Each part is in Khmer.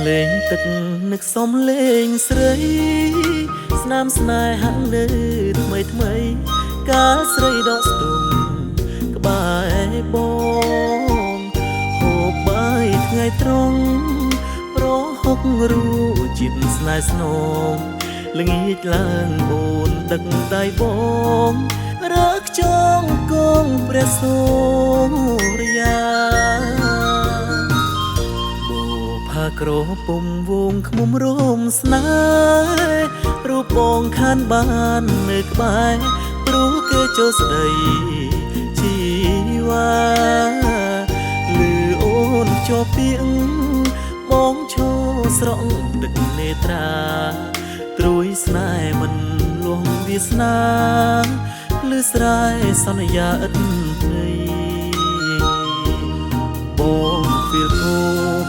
លេងទឹកនឹកសំលេងស្រីស្នាមស្នេហានៅថ្មីថ្មីកាលស្រីដកស្ទុំក្បែរបងហូបបាយថ្ងៃត្រង់ប្រហុករូជាតិស្នេហ៍ស្នងល្ងាចឡើងអូនដឹកដៃបងរើខ្ចងគង់ព្រះសូរិយាក្រពុំវងខ្មុំរោមស្នេហ៍រូបបងខានបាននៅក្បែរព្រោះគេចូលស្ដីជីវ៉ាលឺអូនជាប់ពីងបងឈរស្រង់ទឹកនេត្រាត្រួយស្នេហ៍មិនលួងវាសនាលឺស្រែសន្យាឥតន័យបងពីលគូ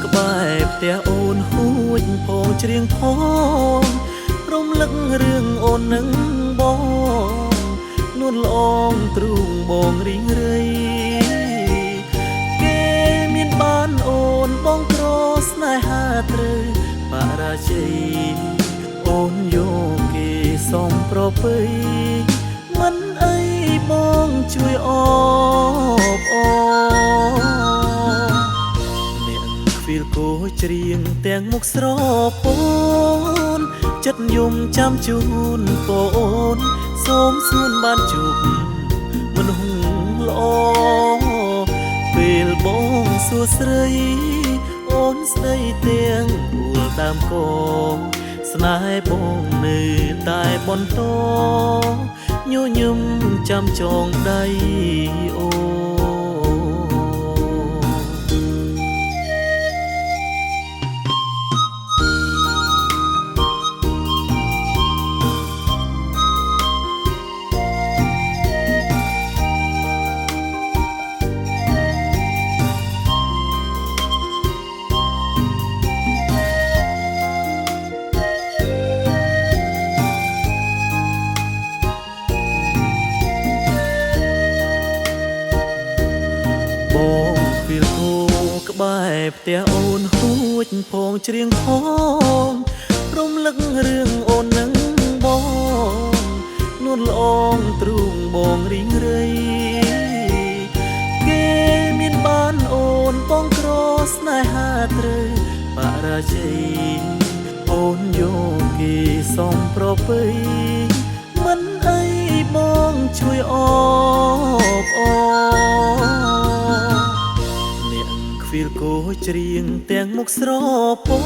ក្បែរផ្ទះអូនហួចផងច្រៀងផងរំលឹករឿងអូននឹងបងនួនល្អងទ្រូងបងរីងរៃគេមានបានអូនបងក្រស្នេហាត្រូវបរាជ័យអូនយកគេសំប្រពៃមិនអីបងជួយអបអពីលគោច្រៀងទាំងមុខស្រពោនចិត្តយំចាំជូនបងអូនសូមសួនបានជួបមនុស្សល្អពេលបងសួស្រីអូនស្ដីទាំងអួលដើមកស្នេហ៍បងនៅតែបន្តញញឹមចាំចងដៃអូបងពីលគូក្បែរផ្ទះអូនហួចផងច្រៀងផងរំលឹករឿងអូននឹងបងនួនល្អងទ្រូងបងរីងរៃគេមានបានអូនបងក្រស្នេហាត្រូវបរាជ័យអូនយកគេសំប្រពៃមិនអីបងជួយអបអពីលគោច្រៀងទាំងមុខស្រពោ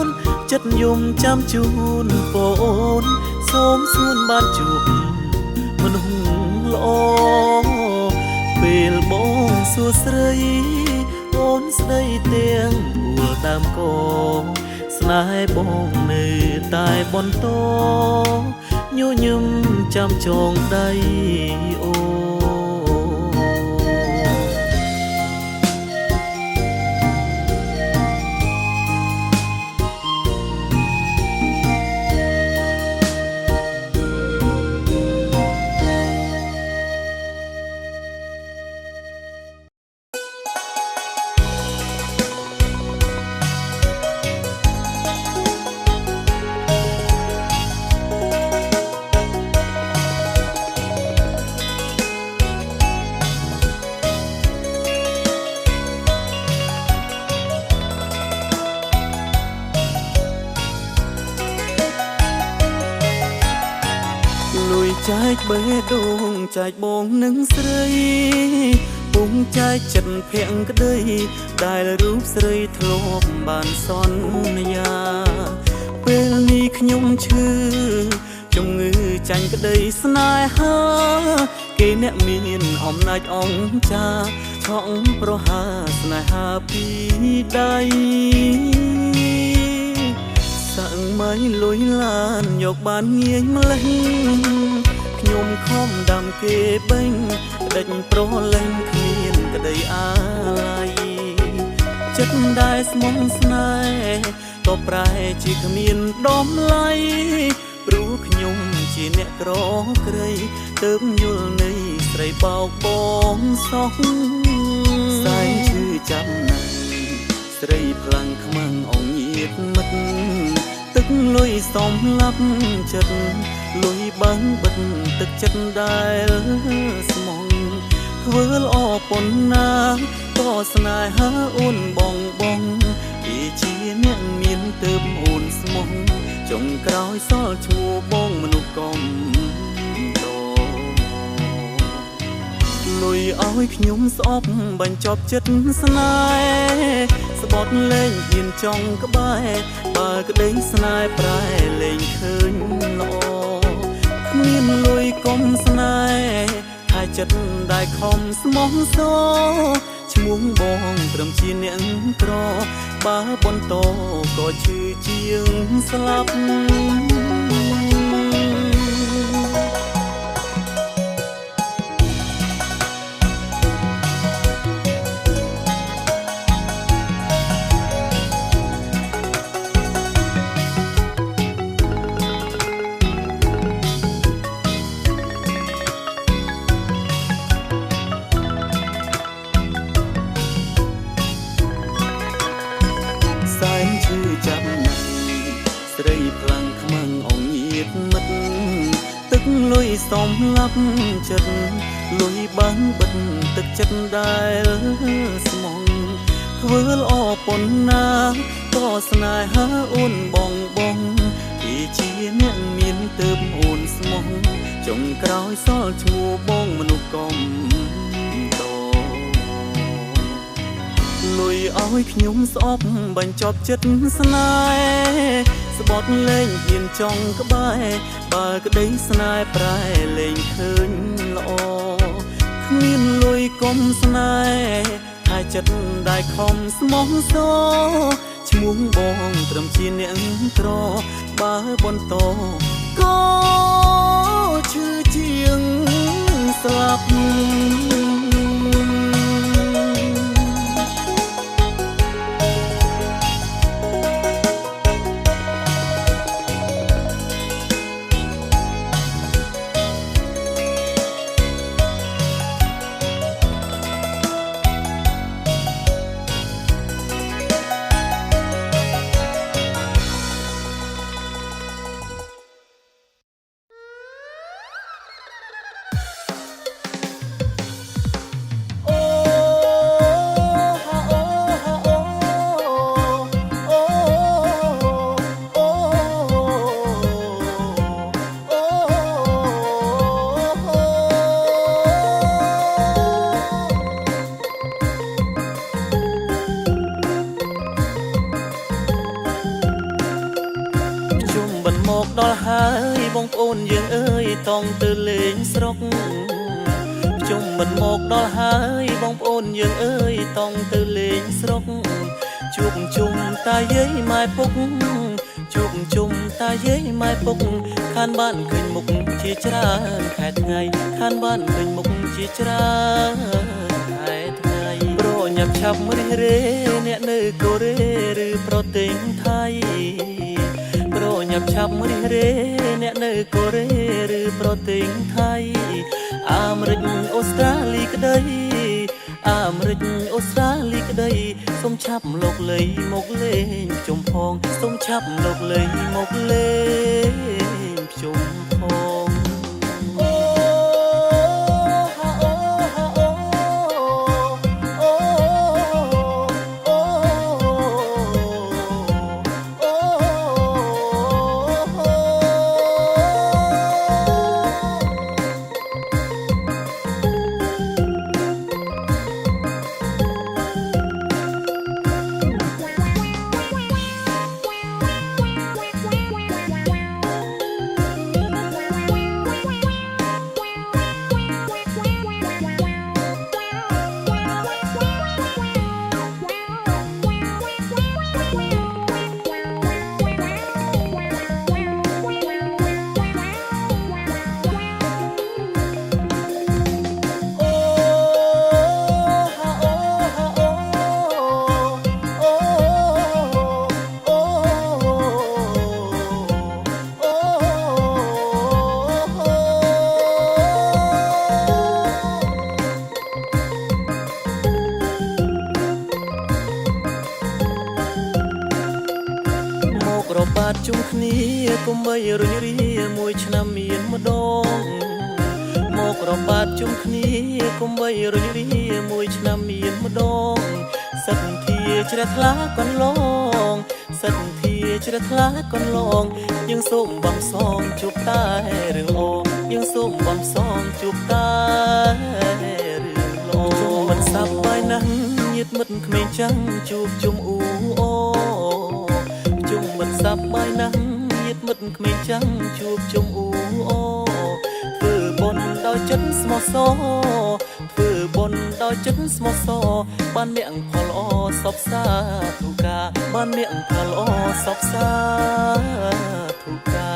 នចិត្តយំចាំជូនបងអូនសូមសួនបានជួបមនុស្សល្អពេលបងសួស្រីអូនស្ដីទាំងអួលដើមកស្នេហ៍បងនៅតែបន្តញញឹមចាំចងដៃអូចែកបេះដូងចែកបងនឹងស្រីពុំចែកចិត្តភក្តីដែលរូបស្រីធ្លាប់បានសន្យាពេលនេះខ្ញុំឈឺជំងឺចាញ់ក្តីស្នេហាគេអ្នកមានអំណាចអង្គចាឆក់ប្រហាស្នេហាពីដៃសាំងម៉ៃលុយឡានយកបានងាយម្លេះខ្ញុំខំដាំគេបេញក្តិចប្រលែងគ្មានក្តីអាឡ័យចិត្តដែលស្មុំស្នេហ៍ក៏ប្រែជាគ្មានដំឡៃព្រោះខ្ញុំជាអ្នកក្រក្រីទើបយល់នៃស្រីបោកបងសោះសែងឈឺចាំណៃស ស្រីផ្លាំងខ្មាំងអងញៀតមិត្តទឹកលុយសំឡាប់ចិត្តលុយបាំងបិទទឹកចិត្តដែលស្មងធ្វើល្អប៉ុណ្ណាក៏ស្នេហាអូនបងបងពីជាអ្នកមានទើបអូនស្មោះចុងក្រោយសល់ឈ្មោះបងមនុស្សកំលុយឲ្យខ្ញុំស្អប់បញ្ចប់ចិត្តស្នេហ៍ស្បត់លេងហ៊ានចង់ក្បែរបើក្តីស្នេហ៍ប្រែលេងឃើញល្អគ្មានលុយកុំស្នេហ៍ហើយចិត្តដែលខំស្មោះសរឈ្មោះបងត្រឹមជាអ្នកក្របើបន្តក៏ឈឺជាងស្លាប់ស្រីផ្លាំងខ្មាំងអងញៀតមិត្តទឹកលុយសំឡាប់ចិត្តលុយបាំងបិទទឹកចិត្តដែលស្មងធ្វើល្អប៉ុណ្ណាក៏ស្នេហាអូនបងបងពីជាអ្នកមានទើបអូនស្មោះចុងក្រោយសល់ឈ្មោះបងមនុស្សកំលុយឲ្យខ្ញុំស្អប់បញ្ចប់ចិត្តស្នេហ៍ស្បត់លេងហ៊ានចង់ក្បែរបើក្តីស្នេហ៍ប្រែលេងឃើញល្អគ្មានលុយកុំស្នេហ៍ហើយចិត្តដែលខំស្មោះសរឈ្មោះបងត្រឹមជាអ្នកក្របើបន្តក៏ឈឺជាងស្លាប់មកដល់ហើយបងប្អូនយើងអើយតង់ទៅលេងស្រុកជុំមិនមកដល់ហើយបងប្អូនយើងអើយតង់ទៅលេងស្រុកជួបជុំតាយាយម៉ែពុកជួបជុំតាយាយម៉ែពុកខានបានឃើញមុខជាច្រើនខែថ្ងៃខានបានឃើញមុខជាច្រើនខែថ្ងៃប្រញាប់ឆាប់រិះរេអ្នកនៅកូរ៉េឬប្រទេសថៃប្រញាប់ឆាប់រិះរេអ្នកនៅកូរ៉េឬប្រទេសថៃអាមេរិកអូស្ត្រាលីក្តីអាមេរិកអូស្ត្រាលីក្តីសូមឆាប់លោកលីមកលេងជុំផងសូមឆាប់លោកលីមកលេងជុំផង តជុំគ្នាកុំបីរុញរាមួយឆ្នាំមានម្ដងមករបាតជុំគ្នាកុំបីរុញរាមួយឆ្នាំមានម្ដងសន្ធាជ្រះថ្លាកន្លងសន្ធាជ្រះថ្លាកន្លងយើងសូមបំសងជួបតែរឿងល្អយើងសូមបំសងជួបតែរឿងល្អមិនសាប់បាយណាស់ញាតិមិត្តក្មេងចាំងជួបជុំអ៊ូអូជុំមិនសាប់បាយណាស់ញាតិមិត្តក្មេងចាំងជួបជុំអ៊ូអូធ្វើបុណ្យដោយចិត្តស្មោះសរធ្វើបុណ្យដោយចិត្តស្មោះសរបានអ្នកផលល្អសពសាធុកាបានអ្នកផលល្អសពសាធុកា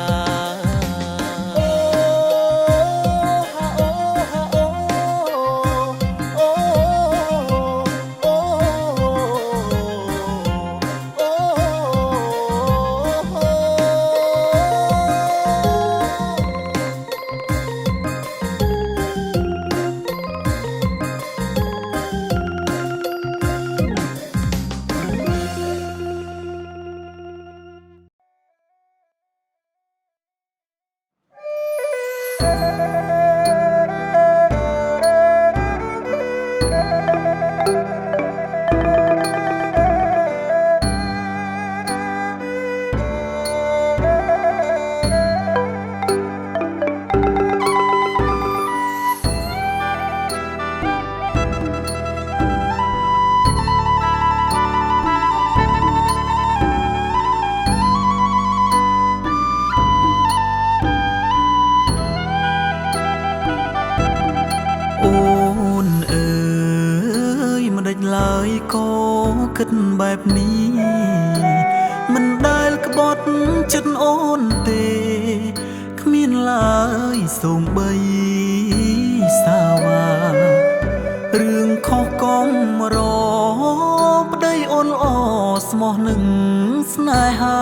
គិតបែបនេះមិនដែលក្បត់ចិត្តអូនទេគ្មានឡើយសូម្បីសាវ៉ារឿងខុសកុំរប្តីអូនល្អស្មោះនឹងស្នេហា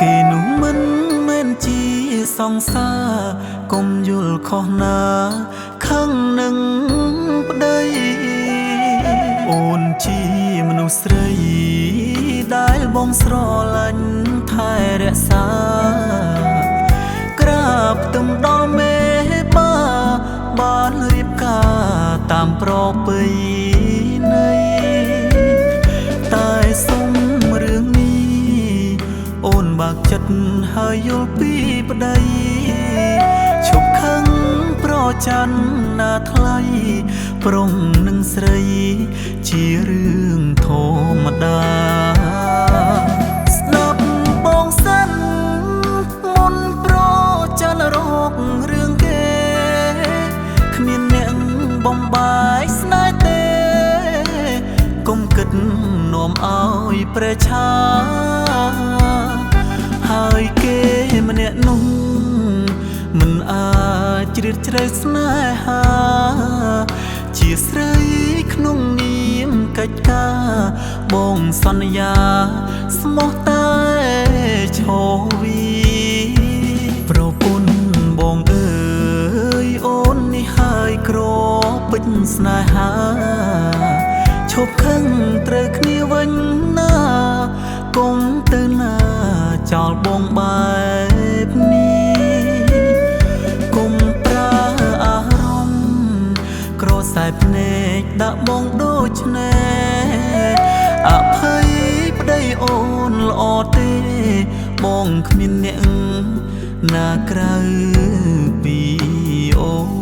គេនោះមិនមែនជាសង្សារកុំយល់ខុសណាខឹងនឹងប្តីអូនជាមនុស្សស្រីដែលបងស្រឡាញ់ថែរក្សាក្រាបទំដល់មេបាបានរៀបការតាមប្រពៃណីតែសុំរឿងនេះអូនបាក់ចិត្តហើយយល់ពីប្តីឈប់ខឹងប្រច័ណ្ឌណាថ្លៃប្រុងនឹងស្រីជារឿងធម្មតាស្ដាប់បងសិនមុនប្រច័ណ្ឌរករឿងគេគ្មានអ្នកបំបាយស្នេហ៍ទេកុំគិតនាំឲ្យប្រឆាហើយគេម្នាក់នោះមិនអាចជ្រៀតជ្រៅស្នេហាជាស្រីក្នុងនាមកិច្ចការបងសន្យាស្មោះតែឈរវីប្រពន្ធបងអើយអូននេះហើយក្រពេញស្នេហាឈប់ខឹងត្រូវគ្នាវិញណាកុំទៅណាចោលបងបែបនេះកុំប្រើអារម្មណ៍ក្រសែភ្នែកដាក់បងដូចនេះអភ័យប្តីអូនល្អទេបងគ្មានអ្នកណាក្រៅពីអូ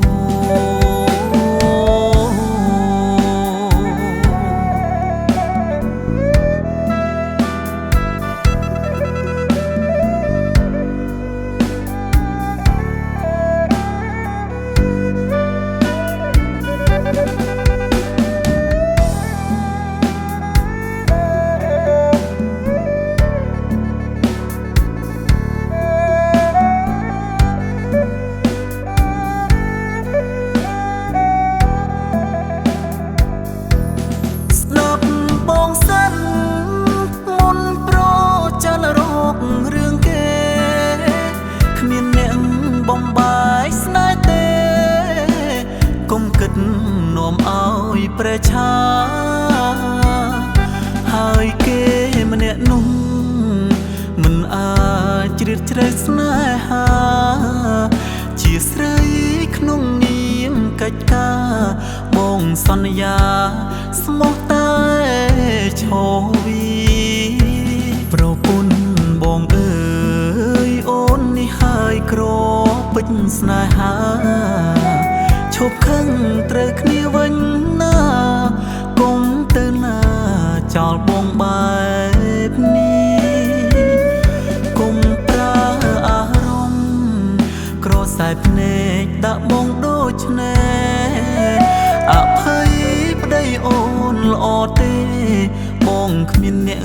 ជ្រៅស្នេហាជាស្រីក្នុងនាមកិច្ចការបងសន្យាស្មោះតែឈរវីប្រពន្ធបងអើយអូននេះហើយក្រពេញស្នេហាឈប់ខឹងត្រូវគ្នាវិញណាកុំទៅណាចោលបងបែបនេះកុំប្រើអារម្មណ៍ក្រសែភ្នែកដាក់បងដូចនេះអភ័យប្តីអូនល្អទេបងគ្មានអ្នក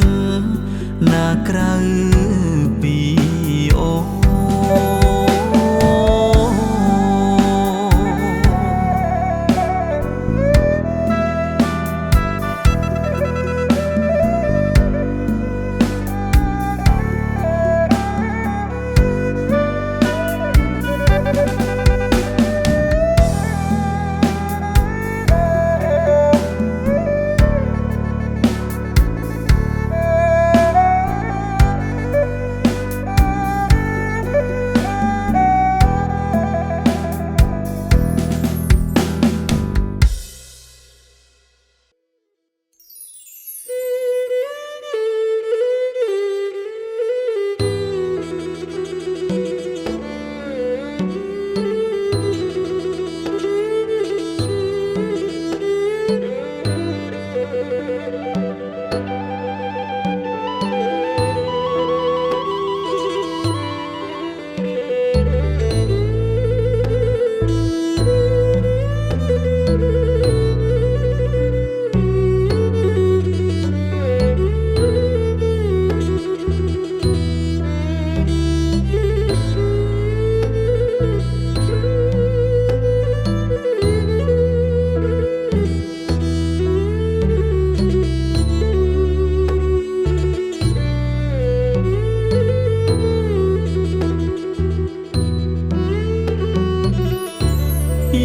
ណាក្រៅពីអូ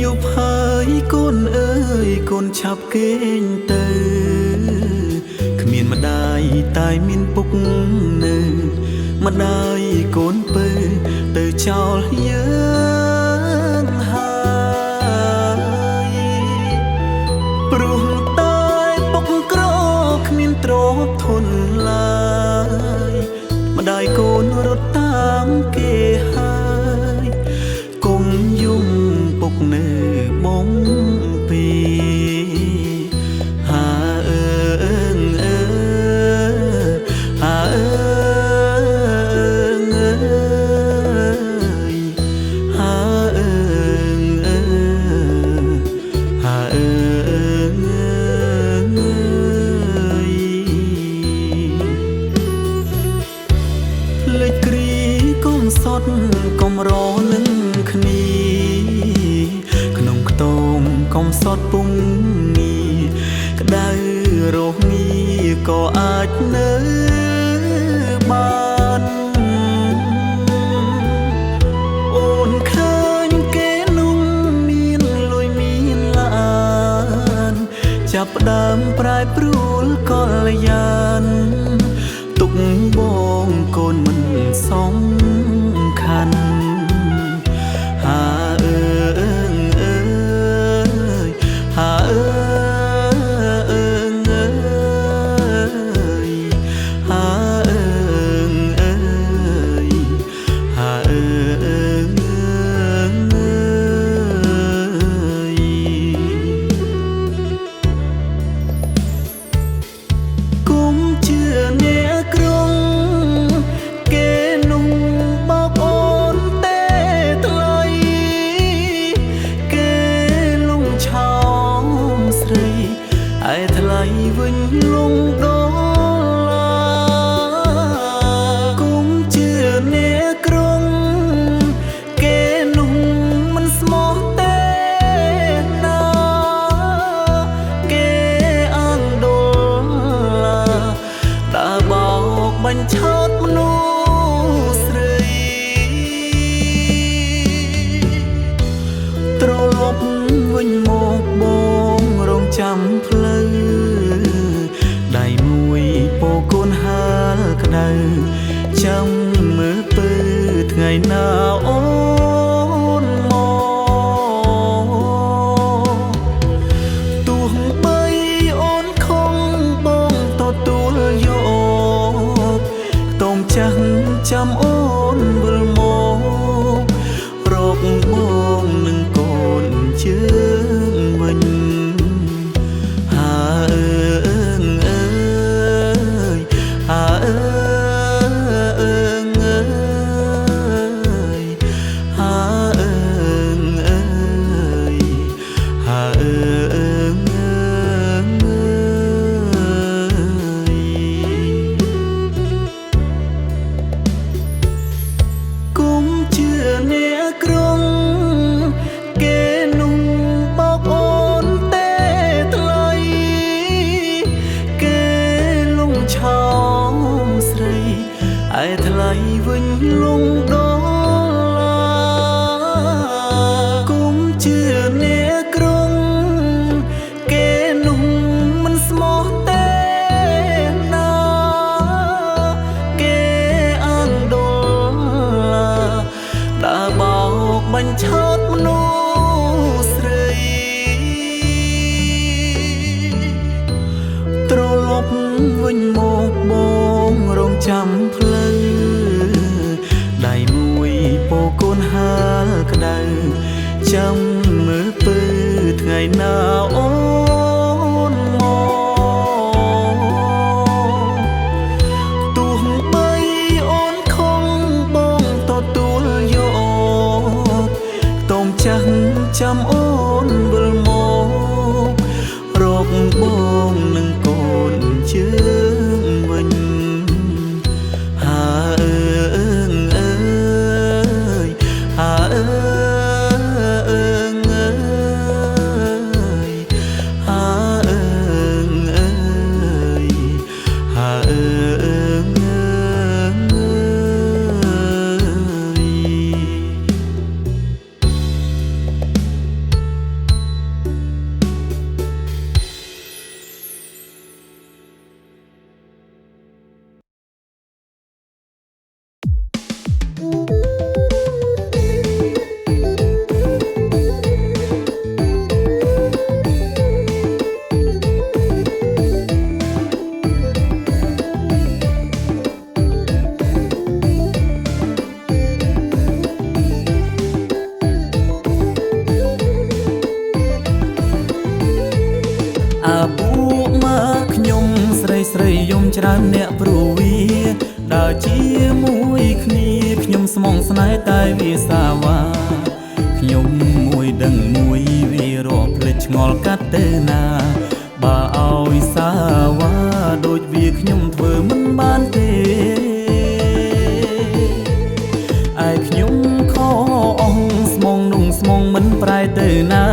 យប់ហើយកូនអើយកូនឆាប់គេងទៅគ្មានម្ដាយតែមានពុកនៅម្ដាយកូនពើទៅចោលយើងហើយព្រោះតែពុកក្រគ្មានទ្រព្យធនឡើយម្ដាយកូនរត់តាមគេហើយគុំយំពុកនៅបងពីហាអើងអើហាអើងអើយហាអើងអើហាអើងអើយលេចគ្រីកុំសត់កុំរនឹងគ្នាកុំសត់ពុំងាក្តៅរស់ងាក៏អាចនៅបានអូនឃើញគេនោះមានលុយមានឡានចាប់ផ្ដើមប្រែប្រួលកលយានទុកបងកូនមិនសំខាន់ហាអើងហាអើងអើយហាអើងអើយហាអើងអើយគុំជឿអ្នកក្រុងគេនោះបោកអូនទេថ្លៃគេលងឆោស្រីឯថ្លៃវិញលងដុល្លារគុំជឿអ្នកក្រុងគេនោះមិនស្មោះទេណាគេអាងដុល្លារដើរបោកបញ្ឆោតមនុស្សស្រីត្រឡប់វិញមកបងរងចាំផ្លូវដៃមួយពោកូនហាលក្តៅចាំមើលពើ ណាអូនមកទោះបីអូនខំបងទទួលយកខ្ទមចាស់ចាំអូនវិលមករកបងនឹងកូនជើងវិញឯថ្លៃវិញលងដល់គុំជឿអ្នកក្រុងគេនោះមិនស្មោះទេណាគេអាងដល់ដើរបោកបញ្ឆោតមនុស្សស្រីត្រឡប់វិញមកបងរងចាំផ្លូវដៃមួយពោកូនហាលក្តៅចាំមើលពើថ្ងៃណាអូនមកទោះបីអូនខំបងទទួលយកខ្ទមចាស់ចាំអូនវិលមករកបងនឹងកូនជើងវិញស្រីយំច្រើនអ្នកព្រោះវាដើរជាមួយគ្នាខ្ញុំស្មងស្នេហ៍តែវាសាវាខ្ញុំមួយដឹងមួយវារកភ្លេចឆ្ងល់កាត់ទៅណាបើឲ្យសាវាដូចវាខ្ញុំធ្វើមិនបានទេឯខ្ញុំខអស់ស្មងนุ่งស្មងមិនប្រែទៅណា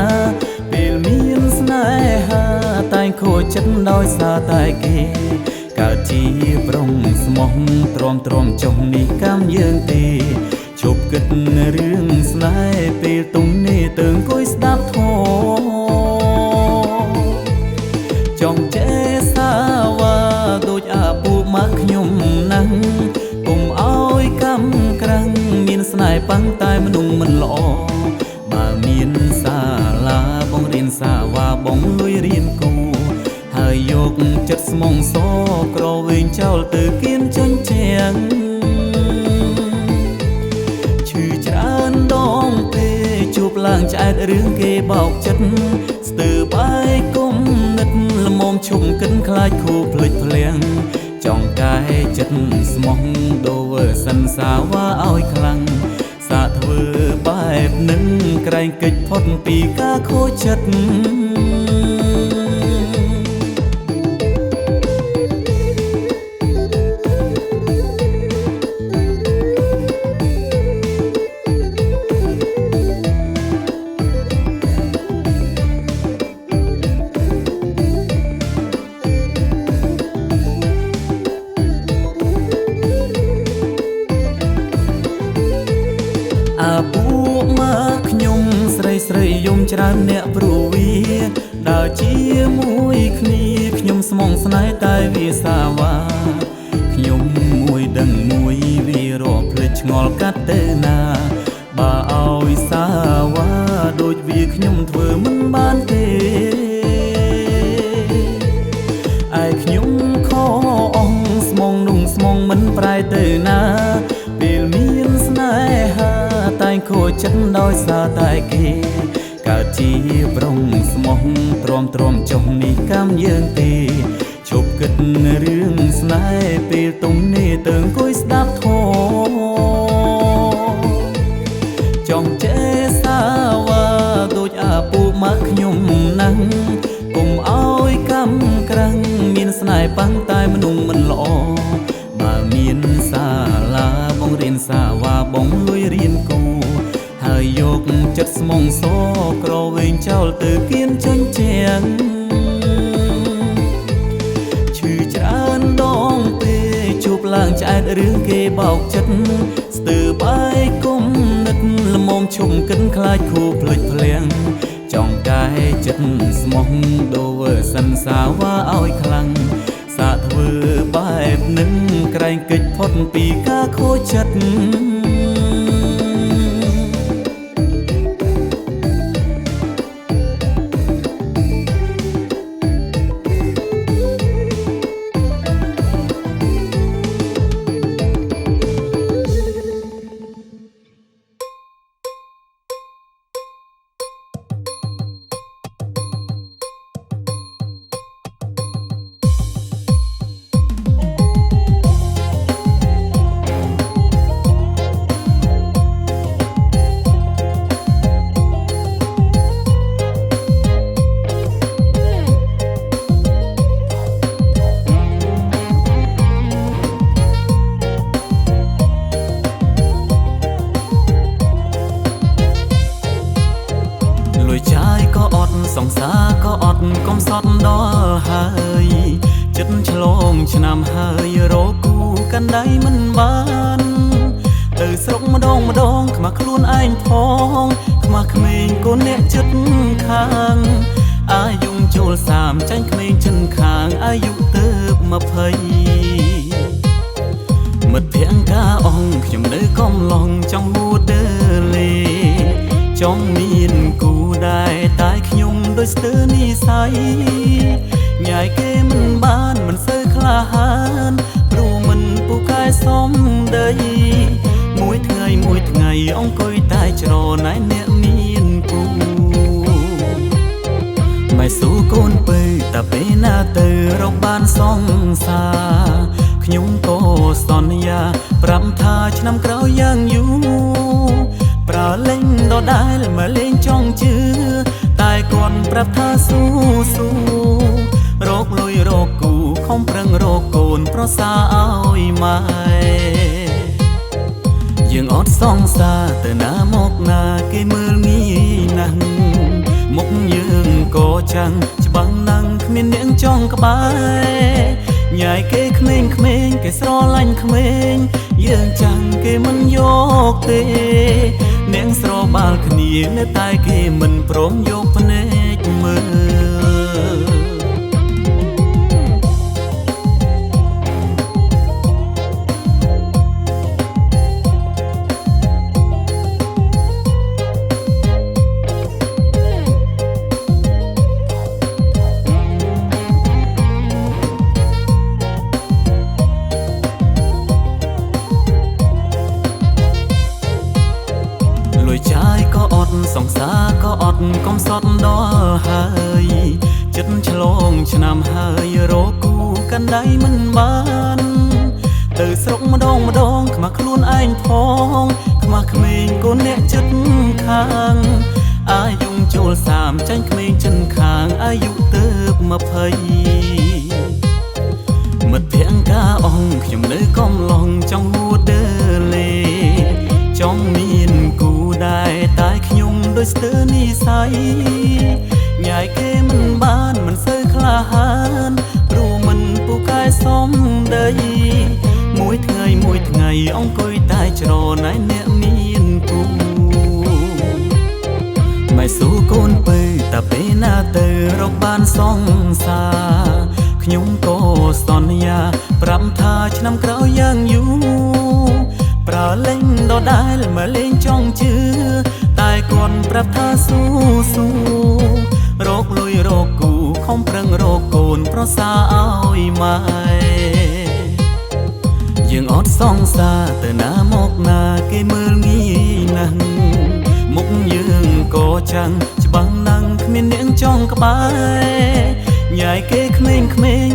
ពេលមានស្នេហាតែងខូចចិត្តដោយសារតែគេកើតជាប្រុងស្មោះទ្រាំចុះនេះកម្មយើងទេជប់គិតរឿងស្នេហ៍ពេលទុំនេះទៅអង្គុយស្ដាប់ធម៌ចង់ចេះសាវាដូចអាពូម៉ាក់ខ្ញុំណាស់ពុំអោយកម្មក្រាំងមានស្នេហ៍ប៉ុន្តែមនុស្សមិនល្អបើមានសាលាបងរៀនសាវាបងលុយរៀនគូហើយយកចិត្តស្មងសក្រវិញចោលទៅគៀនចុញជាងឈឺច្រើនដងពេលជួបឡើងឆ្អែតរឿងគេបោកចិត្តស្ទើរបាយគុំនិតល្មមឈុំកិនខ្លាចខូភ្លេចភ្លាំងចង់កាយចិត្តស្មោះដូវសិនសាវាឲ្យខ្លាំងសាធ្វើបែបនឹងក្រែងកិច្ចផុតពីការខូចចិត្តអាពូម៉ាក់ខ្ញុំស្រីយំច្រើនអ្នកព្រោះវាដើរជាមួយគ្នាខ្ញុំស្មងស្នេហ៍តែវាសាវាខ្ញុំមួយដឹងមួយវារកភ្លេច ឆ្ងល់កាត់ទៅណាបើឲ្យសាវ៉ាដូចវាខ្ញុំធ្វើមិនបានទេឯខ្ញុំខអងស្មងนุ่งស្មងមិនប្រែទៅណាពេលមានស្នេហាតែងខូចចិត្តដោយសារតែគេកើតជាប្រុងស្មោះទ្រាំចុះនេះកម្មយើងទេជប់គិតរឿងស្នេហ៍ពេលទំនេរទៅអង្គុយស្ដាប់ធម៌ចង់ចេះសាវ៉ាដូចអាពូម៉ាក់ខ្ញុំណាស់កុំឲ្យកម្មក្រាំងមានស្នេហ៍ប៉ះតែមនុស្សមិនល្អបើមានសាលាបងរៀនសាវ៉ាបងលួយរៀនគូហើយយកចិត្តស្មងសក្រវែងចោលទៅគៀនជញ្ជាំងឈឺច្រើនដងពេលជួបឡើងឆ្អែតរឿងគេបោកចិត្តស្ទើរបាយគុំនឹកល្មមឈុំកិនខ្លាចគូភ្លេចភ្លាំងចង់កាយចិត្តស្មោះដូវសិនសាវ៉ាឲ្យខ្លាំងសាធ្វើបែបនឹងក្រែងកិច្ចផុតពីការខូចចិត្តសង្សារក៏អត់កំសត់ដល់ហើយចិត្តឆ្លងឆ្នាំហើយរកគូកាន់ដៃមិនបានទៅស្រុកម្ដងខ្មាស់ខ្លួនឯងផងខ្មាស់ក្មេងកូនអ្នកចិត្តខាងអាយុចូល30ចាញ់ក្មេងចិនខាងអាយុទៅ20មិត្តភក្តិការអងខ្ញុំនៅកំឡុងចង់ហួតដើរលេចង់មានគូដែរតែខ្ញុំដូចស្ទើរនិស័យញ៉ាយគេមិនបានមិនសូវក្លាហានព្រោះមិនពូកែសំដីមួយថ្ងៃអង្គុយតែច្រណែនអ្នកមានគូមិនស៊ូកូនពៅតែពេលណាទៅរកបានសង្សារខ្ញុំក៏សន្យាប្រាប់ថាឆ្នាំក្រោយយ៉ាងយូរប្រើលេងដដែលមកលេងចង់ជឿតែគាត់ប្រាប់ថាស៊ូរកលុយរកគូខំប្រឹងរកកូនប្រសាឲ្យម៉ែយើងអត់សង្សារទៅណាមកណាគេមើលងាយណាស់មុខយើងក៏ចាំងច្បាំងណាំងគ្មានអ្នកចង់ក្បែរញ៉ាយគេក្មេងគេស្រឡាញ់ក្មេងយើងចាំងគេមិនយកទេអ្នកស្របាល់គ្នានៅតែគេមិនព្រមយកភ្នែកមើលសង្សារក៏អត់កំសត់ដល់ហើយចិត្តឆ្លងឆ្នាំហើយរកគូកាន់ដៃមិនបានទៅស្រុកម្ដងខ្មាស់ខ្លួនឯងផងខ្មាស់ក្មេងកូនអ្នកចិត្តខាងអាយុចូល30ចាញ់ក្មេងចិនខាងអាយុទៅ20មិត្តភក្តិការអងខ្ញុំនៅកំឡុងចង់ហួតដើរលេចង់មានគូដែរតែខ្ញុំដូចស្ទើរនិស័យញ៉ាយគេមិនបានមិនសូវក្លាហានព្រោះមិនពូកែសំដីមួយថ្ងៃអង្គុយតែច្រណែនអ្នកមានគូមិនស៊ូកូនពៅតែពេលណាទៅរកបានសង្សារខ្ញុំក៏សន្យាប្រាប់ថាឆ្នាំក្រោយយ៉ាងយូរប្រើលេង ដដែលមកលេងចង់ជឿតែគាត់ប្រាប់ថាស៊ូរកលុយរកគូខំប្រឹងរកកូនប្រសាឲ្យម៉ែយើងអត់សង្សារទៅណាមកណាគេមើលងាយណាស់មុខយើងក៏ចាំងច្បាំងណាំងគ្មាននាងចង់ក្បែរញ៉ាយគេក្មេង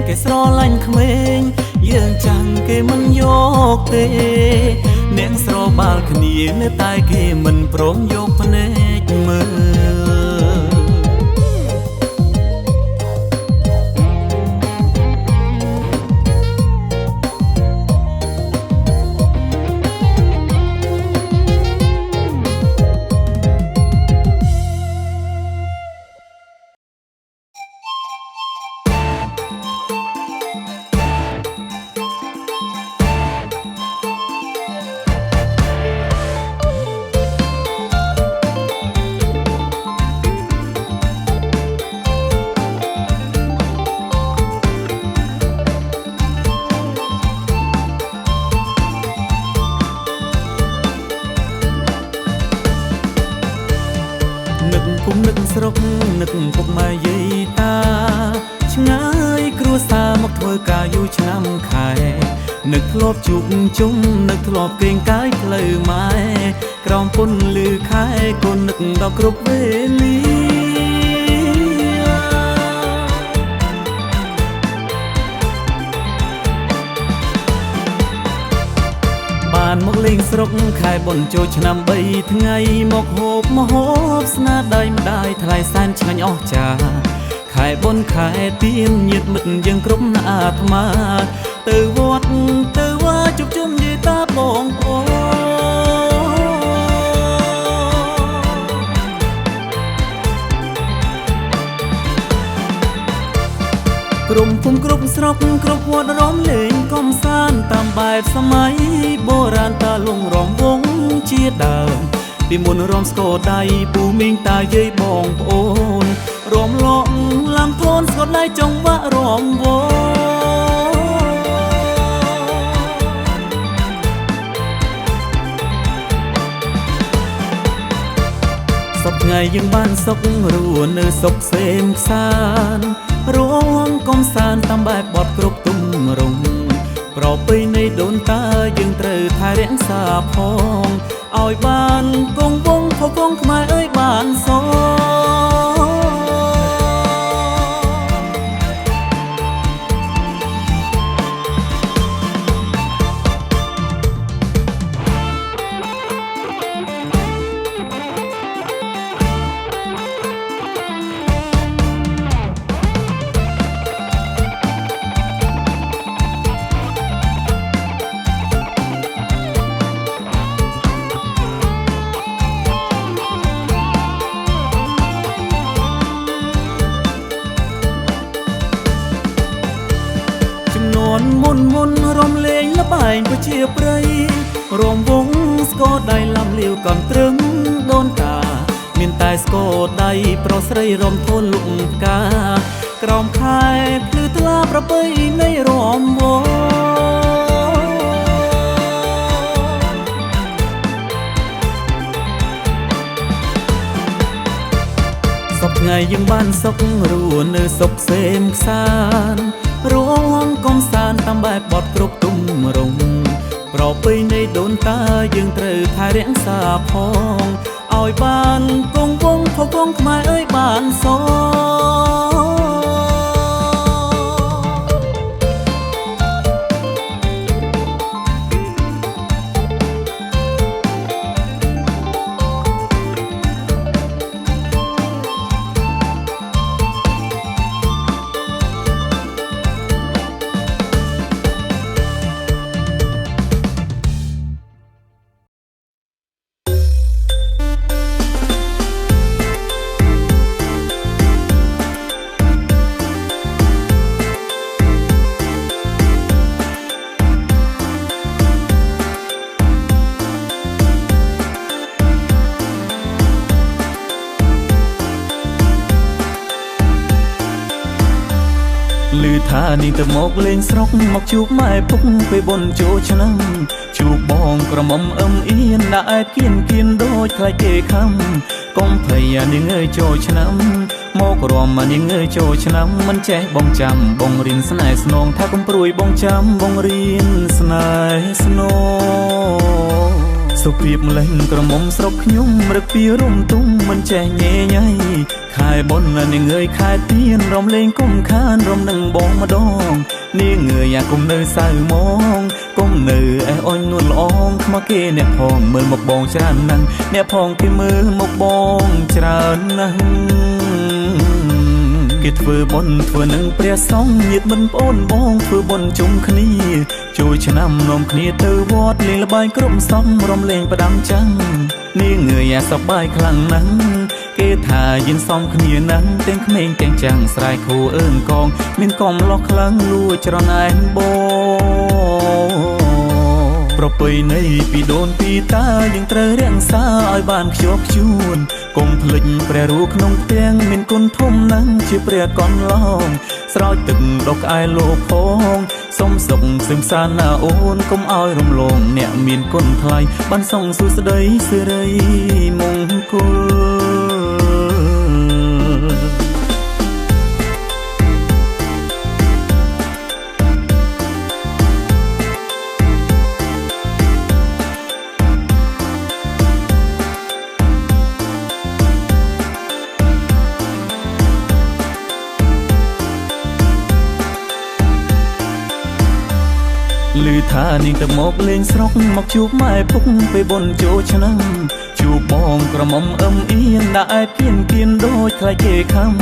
គេស្រឡាញ់ក្មេងយើងចាំងគេមិនយកទេនាងស្របាល់គ្នានៅតែគេមិនព្រមយកភ្នែកមើលនឹកស្រុកនឹកពុកម៉ែយាយតាឆ្ងាយគ្រួសារមកធ្វើការយូរឆ្នាំខែនឹកធ្លាប់ជួបជុំនឹកធ្លាប់កេងកាយផ្លូវម៉ែក្រោមពុនលឺខែកូននឹកដល់គ្រប់វេលាបានមកលេងស្រុកខែបុណ្យចូលឆ្នាំ3ថ្ងៃមកហូបមហូបស្នាដៃម្ដាយថ្លៃសែនឆ្ងាញ់អស្ចារ្យខែបុណ្យខែទៀនញាតិមិត្តយើងគ្រប់អាត្មាទៅវត្តទៅវាជួបជុំយាយតាបងប្អូនក្រុមភូមិគ្រប់ស្រុកគ្រប់វត្តរំលេងកំសាន្តតាមបែបសម័យបុរាណតាលងរំវងជាដើមពីមុនរំស្គរដៃពូមីងតាយាយបងប្អូនរំលងឡាំធនស្គរដៃចង្វាក់រំវងសពថ្ងៃយើងបានសុខរស់នៅសុខសេមខ្សានរួមកំសាន្តតាមបែបបទគ្រប់ទំរងប្រពៃណីដូនតាយើងត្រូវថែរក្សាផងឲ្យបានគង់វង្សផងគង់ខ្មែរអើយបានសមុនរំលេងលបែងប្រជាប្រិយរំវងស្គរដៃឡំលាវកំត្រឹងដូនតាមានតែស្គរដៃប្រុសស្រីរំធនលុកផ្កាក្រោមខែភ្លឺថ្លាប្រពៃនៃរំវងសពថ្ងៃយើងបានសុខរស់នៅសុខសេមខ្សានរួមកំសាន្តតាមបែបបទគ្រប់ទំរងប្រពៃណីដូនតាយើងត្រូវថែរក្សាផងឲ្យបានគង់វង្សផងគង់ខ្មែរអើយបានស នេះទៅមកលេងស្រុកមកជួបម៉ែពុកពេលបុណ្យចូលឆ្នាំជួបបងក្រមុំអឹមអៀនដាក់គៀនដូចខ្លាចគេខំកុំភ័យនាងអើយចូលឆ្នាំមករំនាងអើយចូលឆ្នាំមិនចេះបងចាំបងរៀនស្នេហ៍ស្នងថាកុំព្រួយបងចាំបងរៀនស្នេហ៍ស្នងសុភាពម្លេះក្រមុំស្រុកខ្ញុំរឹកពីរំទុំមិនចេះញ៉េញ៉ៃខែបុណ្យនាងអើយខែទៀនរំលេងគុំខានរំនឹងបងម្ដងនាងអើយអាគុំនៅសៅមងគុំនៅអេះអញនួនល្អងខ្មកគេអ្នកផងមើលមកបងច្រើនណាស់អ្នកផងគេមើលមកបងច្រើនណាស់គេធ្វើបុណ្យធ្វើនឹងព្រះសង្ឃញាតិមិនប្អូនបងធ្វើបុណ្យជុំគ្នាជួយឆ្នាំនាំគ្នាទៅវត្តលេងល្បែងគ្រប់សំរំលេងផ្ដាំចាំងនាងអើយអាសប្បាយខ្លាំងណាស់គេថាយិនសំគ្នាណាស់ទាំងក្មេងទាំងចាំងស្រែកគូអើងកងមានកំឡោះខ្លាំងលួចច្រណែនបងប្រពៃណីពីដូនពីតាយើងត្រូវរក្សាឲ្យបានខ្ជាប់ខ្ជួនកុំភ្លេចព្រះរូបក្នុងផ្ទាំងមានគុណធំណាស់ជាព្រះកន្លងស្រោចទឹកដុសក្អែលោកផងសុំសុខសឹមសានណាអូនកុំឲ្យរំលងអ្នកមានគុណថ្លៃបានសងសួស្ដីសិរីមង្គលឮថានាងទៅមកលេងស្រុកមកជួបម៉ែពុកពេលបុណ្យចូលឆ្នាំជួបបងក្រមុំអឹមអៀនដាក់គៀនដូចខ្លាចគេខំ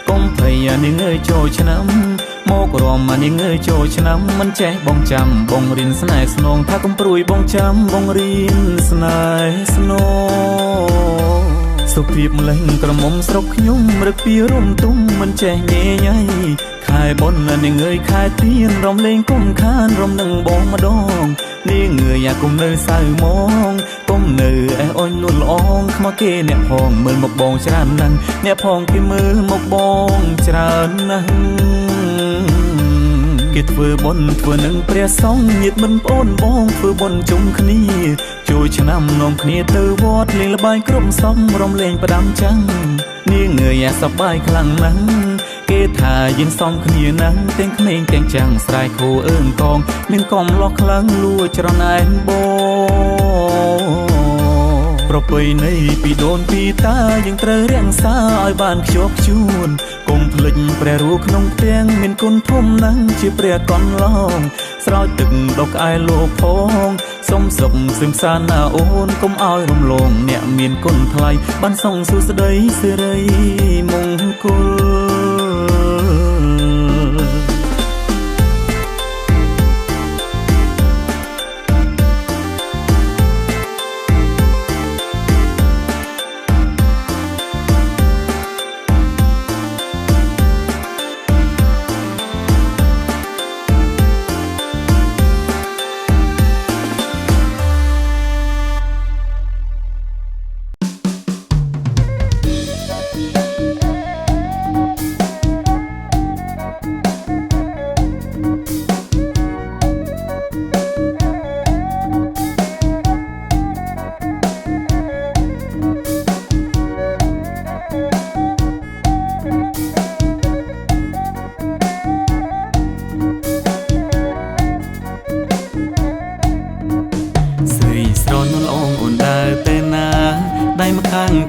កុំភ័យនាងអើយចូលឆ្នាំមករំនាងអើយចូលឆ្នាំមិនចេះបងចាំបងរៀនស្នេហ៍ស្នងថាកុំព្រួយបងចាំបងរៀនស្នេហ៍ស្នងសុភាពម្លេះក្រមុំស្រុកខ្ញុំរឹកពីរំទុំមិនចេះញ៉េញ៉ៃខែបុណ្យនាងអើយខែទៀនរំលេងគុំខានរំនឹងបងម្ដងនាងអើយអាគុំនៅសៅមងគុំនៅអេះអញនួនល្អងខ្មកគេអ្នកផងមើលមកបងច្រើនណាស់អ្នកផងគេមើលមកបងច្រើនណាស់គេធ្វើបុណ្យធ្វើនឹងព្រះសង្ឃញាតិមិនប្អូនបងធ្វើបុណ្យជុំគ្នាជួយឆ្នាំនាំគ្នាទៅវត្តលេងល្បែងគ្រប់សំរំលេងផ្ដាំចាំងនាងអើយអាសប្បាយខ្លាំងណាស់គេថាយិនសំគ្នាណាស់ទាំងក្មេងទាំងចាំងស្រែកគូអើងកងមានកំឡោះខ្លាំងលួចច្រណែនបងប្រពៃណីពីដូនពីតាយើងត្រូវរក្សាឲ្យបានខ្ជាប់ខ្ជួនកុំភ្លេចព្រះរូបក្នុងផ្ទាំងមានគុណធំណាស់ជាព្រះកន្លងស្រោចទឹកដុសក្អែលោកផងសុំសុខសឹមសានណាអូនកុំឲ្យរំលងអ្នកមានគុណថ្លៃបានសងសួស្ដីសិរីមង្គល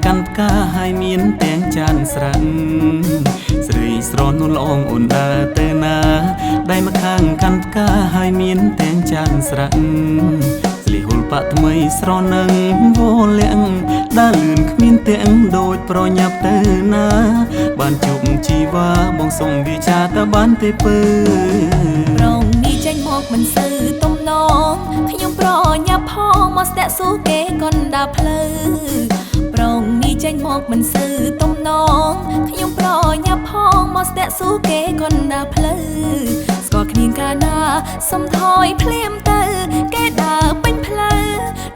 កាន់ផ្កាហើយមានទាំងចានស្រាំងស្រីស្រននោះល្អងអូនដើរទៅណាដៃម្ខាងកាន់ផ្កាហើយមានទាំងចានស្រាំងស្លីហុលបាក់ថ្មីស្រនឹងវលាក់ដើរលឿនគ្មានទាំងដូចប្រញាប់ទៅណាបានជប់ជីវ៉ាបងសុំវិចាតបានទេពើរងនេះចេញមកមិនសូវទំនងខ្ញុំប្រញាប់ផងមកស្ទាក់ស៊ូគេកុនដើរផ្លូវប្រងនេះចេញមកមិនសូវទំនងខ្ញុំប្រញាប់ផងមកស្ទាក់ស៊ូគេកុនដើរផ្លូវស្គាល់គ្នាកាលណាសំថយភ្លាមទៅគេដើរពេញផ្លូវ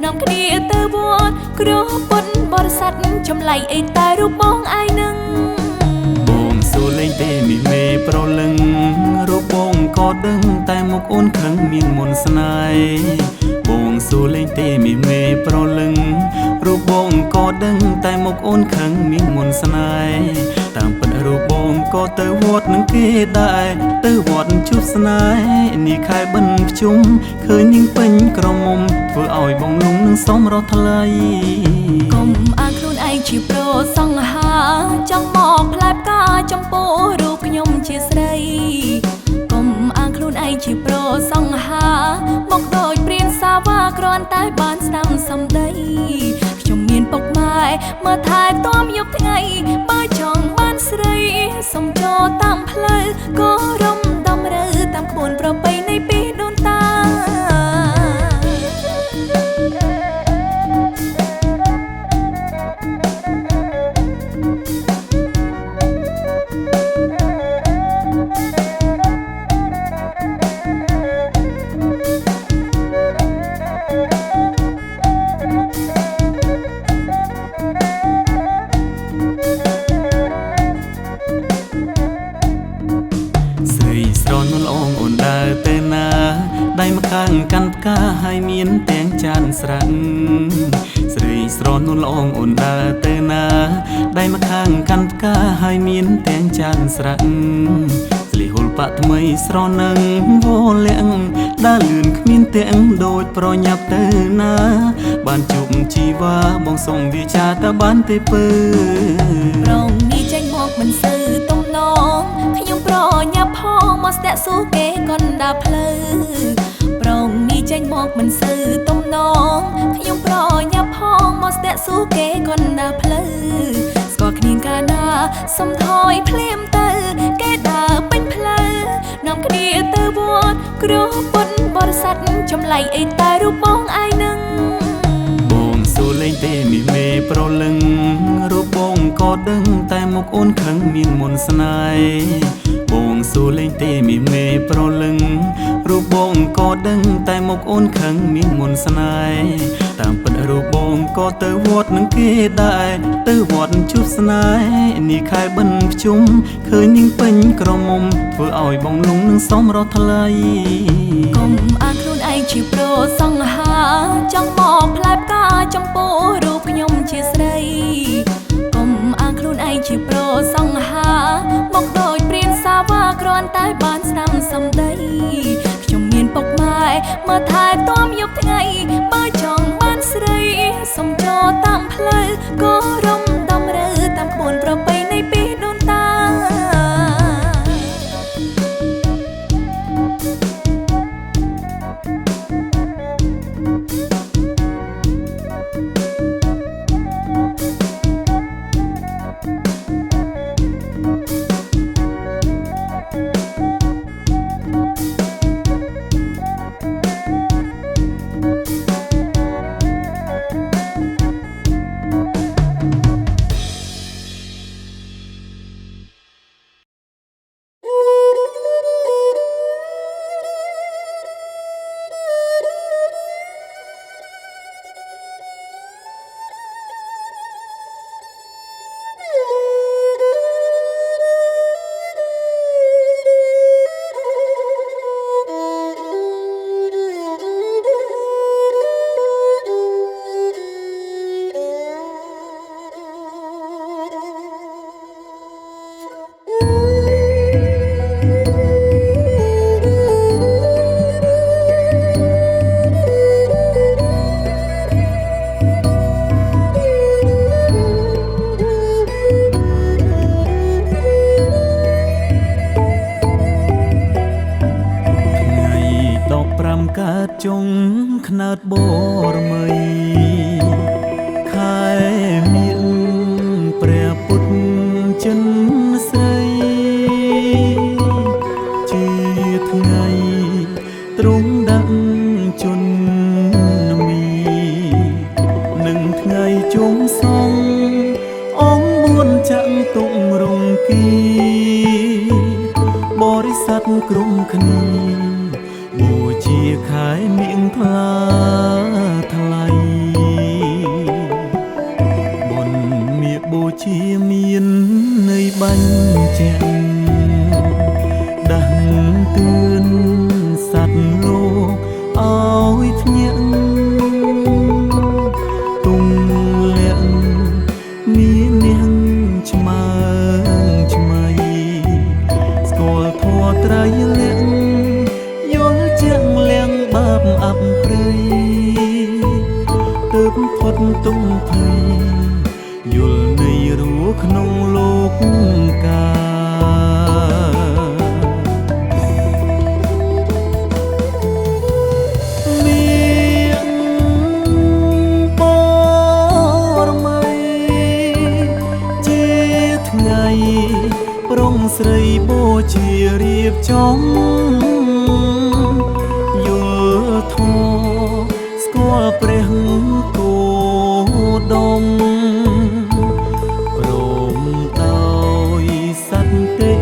នាំគ្នាទៅវត្តគ្រោះពុនបរិស័ទចម្លៃអីតែរូបបងឯងនឹងបងសួរលេងទេនេះមេប្រលឹងរូប បងក៏ដឹងតែមុខអូនខឹងមានមន្តស្នេហ៍បងសួរលេងទេមីមេប្រលឹងរូបបងក៏ដឹងតែមុខអូនខឹងមានមន្តស្នេហ៍តាមពិតរូបបងក៏ទៅវត្តនឹងគេដែរទៅវត្តជួបស្នេហ៍នេះខែបិណ្ឌភ្ជុំឃើញនាងពេញក្រមុំធ្វើឲ្យបងលងនឹងសមរស់ថ្លៃកុំអាងខ្លួនឯងជាប្រុសសង្ហាចង់មកផ្លែផ្កាចំពោះរូបខ្ញុំជាស្រីកុំអាងខ្លួនឯងជាប្រុសសង្ហាមកដូចព្រានសាវ៉ាគ្រាន់តែបានស្ដាំសំដីខ្ញុំមានពុកម៉ែមើលថែទាំយប់ថ្ងៃបើចង់បានស្រីសុំចូលតាមផ្លូវក៏រំដំរើតាមក្បួនប្រពៃណីពីដូនតាដៃម្ខាងកាន់ផ្កាហើយមានទាំងចានស្រាក់ស្រីស្រនួលល្អងអូនដើរទៅណាដៃម្ខាងកាន់ផ្កាហើយមានទាំងចានស្រាក់ស្លីហុលបាក់ថ្មីស្រនឹងវលាក់ដើរលឿនគ្មានទាំងដូចប្រញាប់ទៅណាបានជប់ជីវ៉ាបងសុំវាចាតើបានទេពើប្រងនេះចេញមកមិនសូវទំនងខ្ញុំប្រញាប់ផងមកស្ទាក់ស៊ូគេកណ្ដាលផ្លូវប្រងនេះចេញមកមិនសូវទំនងខ្ញុំប្រញាប់ផងមកស្ទាក់ស៊ូគេកណ្ដាលផ្លូវស្គាល់គ្នាកាលណាសុំថយភ្លាមទៅគេដើរពេញផ្លូវនាំគ្នាទៅវត្តគ្រោះពុនបរិស័ទចម្លៃអីតែរូបបងឯនឹងបងសួរលេងទេមីមេប្រលឹងរូបបងក៏ដឹងតែមុខអូនខឹងមានមន្តស្នេហ៍បងសួរលេងទេមីមេប្រលឹងរូបបងក៏ដឹងតែមុខអូនខឹងមានមន្តស្នេហ៍តាមពិតរូបបងក៏ទៅវត្តនឹងគេដែរទៅវត្តជួបស្នេហ៍នេះខែបិណ្ឌភ្ជុំឃើញនាងពេញក្រមុំធ្វើឲ្យបងលងនឹងសមរស់ថ្លៃកុំអាងខ្លួនឯងជាប្រុសសង្ហាចង់មកផ្លែផ្កាចំពោះរូបខ្ញុំជាស្រីកុំអាងខ្លួនឯងជាប្រុសសង្ហាមកដូចព្រានសាវ៉ាគ្រាន់តែបានស្ដាំសំដីខ្ញុំមានពុកម៉ែមើលថែទាំយប់ថ្ងៃបើចង់បានស្រីសុំចូលតាមផ្លូវក៏រំដំរើតាមក្បួនប្រពៃណីពីដូនតាកើតចុងខ្នើតបរមីខែមានព្រះពុទ្ធចិនស្រីជាថ្ងៃទ្រង់ដាក់ជន្មីនឹងថ្ងៃជុំសងអង្គបួនចាក់ទុករង្គីបរិស័ទក្រុមគ្នាបូជាខែនាងថ្លាថ្លៃបុណ្យមាបូជាមាននៃបញ្ចាំងដាស់ទួ បាបអាប់ព្រៃទើបផុតទុំភ័យយល់នៃរស់ក្នុងលោកកាប្រុងស្រីបូជារៀបចំយល់ធម៌ស្គាល់ព្រះគោដមព្រមដោយសន្តិ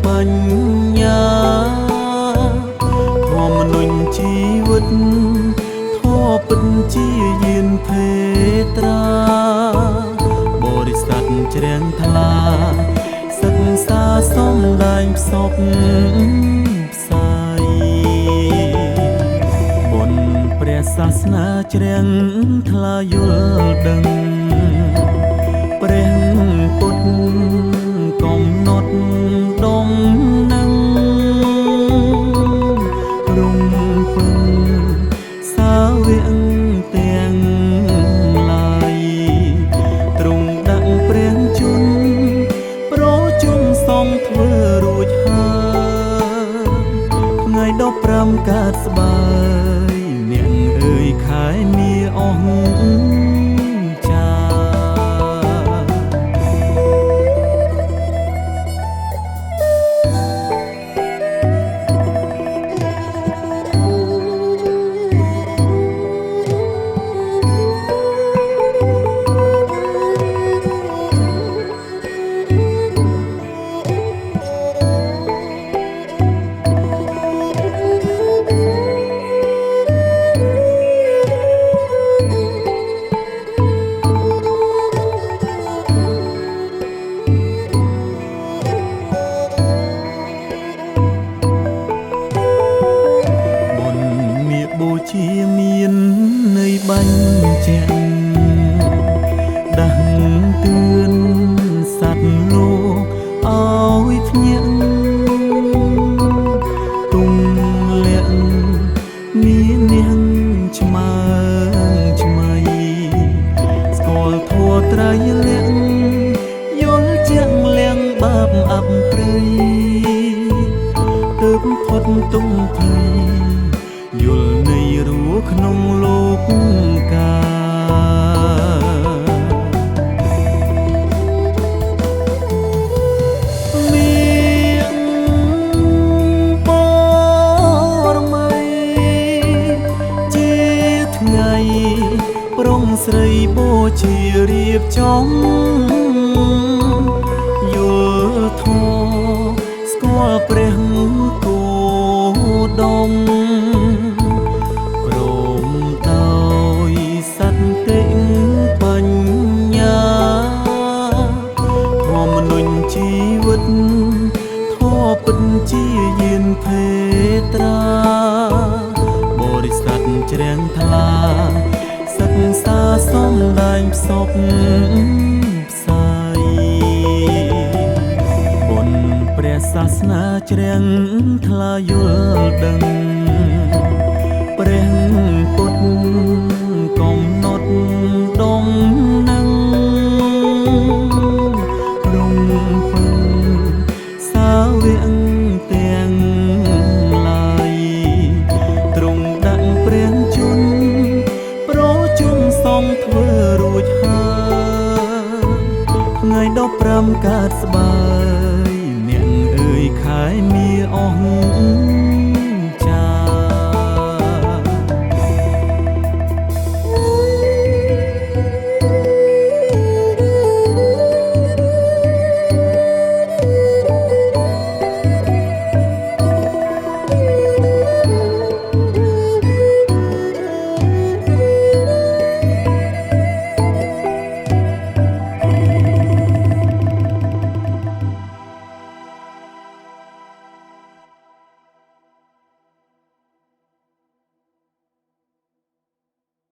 បញ្ញាធម៌មនុស្សជីវិតធម៌ពិតជាយានភេត្រាបរិស័ទជ្រាំងថ្លាសិក្សាសំដែងផ្សព្វផ្សាយបុណ្យព្រះសាសនាជ្រាំងថ្លាយល់ដឹងព្រះពុទ្ធកំណត់ដំនឹងរំពឹងសាវកទាំងឡាយទ្រង់ដាក់ព្រះជន្មសំធ្វើរួចហើយថ្ងៃ15កើតស្បើយអ្នកអើយខែមាអស់ចាជាមាននៃបាញ់ជាដាស់តឿនសត្វលោកឲ្យភ្ញាក់ទុំលាក់មាននាងឆ្មើឆ្មៃស្គាល់ធัวត្រៃលាក់យល់ជាក់លៀងបាបអាប់ព្រៃទើបផុតទុំភ័យយល់នៃរស់ក្នុងលោកកាមានបរមីជាថ្ងៃប្រុងស្រីបូជារៀបចំយល់ធម៌ស្គាល់ព្រះគោដមជីវិតធម៌ពិតជាយានភេត្រាបរិស័ទជ្រាំងថ្លាសិក្សាសំដែងផ្សព្វផ្សាយបុណ្យព្រះសាសនាជ្រាំងថ្លាយល់ដឹងព្រះពុទ្ធកំណត់ដំនឹងរំពឹងសាវកទាំងឡាយទ្រង់ដាក់ព្រះជន្មប្រជុំសំធ្វើរួចហើយថ្ងៃ15កើតស្បើយអ្នកអើយខែមាអស់